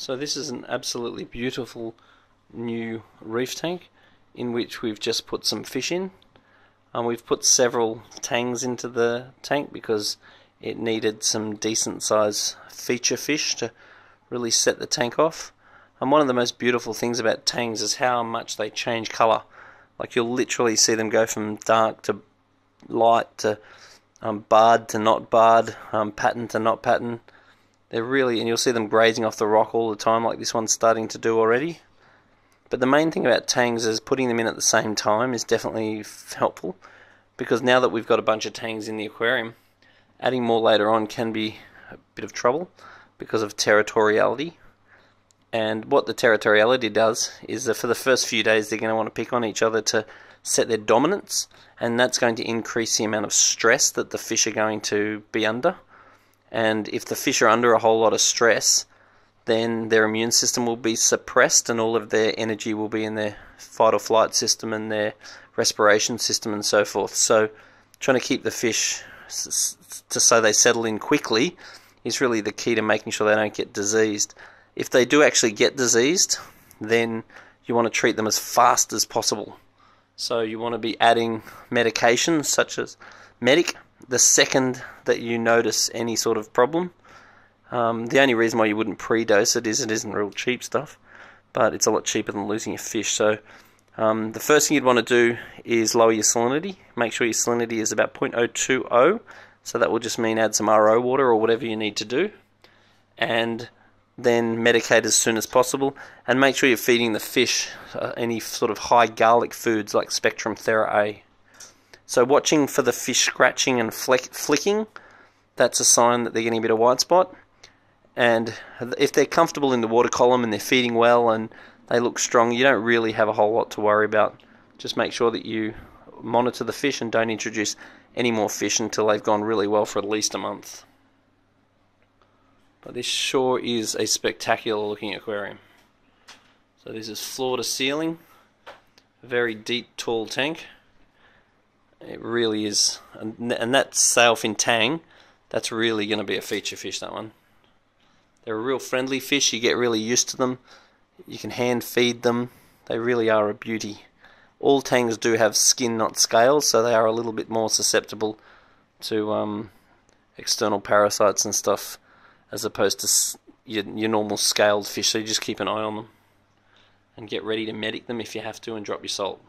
So this is an absolutely beautiful new reef tank in which we've just put some fish in. We've put several tangs into the tank because it needed some decent size feature fish to really set the tank off. And one of the most beautiful things about tangs is how much they change colour. Like you'll literally see them go from dark to light to barred to not barred, pattern to not pattern. They're really, and you'll see them grazing off the rock all the time like this one's starting to do already. But the main thing about tangs is putting them in at the same time is definitely helpful, because now that we've got a bunch of tangs in the aquarium, adding more later on can be a bit of trouble because of territoriality. And what the territoriality does is that for the first few days they're going to want to pick on each other to set their dominance, and that's going to increase the amount of stress that the fish are going to be under. And if the fish are under a whole lot of stress, then their immune system will be suppressed and all of their energy will be in their fight or flight system and their respiration system and so forth. So trying to keep the fish so they settle in quickly is really the key to making sure they don't get diseased. If they do actually get diseased, then you want to treat them as fast as possible. So you want to be adding medications such as Majestic the second that you notice any sort of problem. The only reason why you wouldn't pre-dose it isn't real cheap stuff, but it's a lot cheaper than losing your fish. So the first thing you'd want to do is lower your salinity. Make sure your salinity is about 0.020, so that will just mean add some RO water or whatever you need to do, and then medicate as soon as possible, and make sure you're feeding the fish any sort of high garlic foods like Spectrum Thera A. So watching for the fish scratching and flicking, that's a sign that they're getting a bit of white spot. And if they're comfortable in the water column and they're feeding well and they look strong, you don't really have a whole lot to worry about. Just make sure that you monitor the fish and don't introduce any more fish until they've gone really well for at least a month. But this sure is a spectacular looking aquarium. So this is floor to ceiling, a very deep, tall tank. It really is, and that sailfin tang, that's really going to be a feature fish, that one. They're a real friendly fish, you get really used to them, you can hand feed them, they really are a beauty. All tangs do have skin, not scales, so they are a little bit more susceptible to external parasites and stuff, as opposed to your normal scaled fish, so you just keep an eye on them and get ready to medic them if you have to and drop your salt.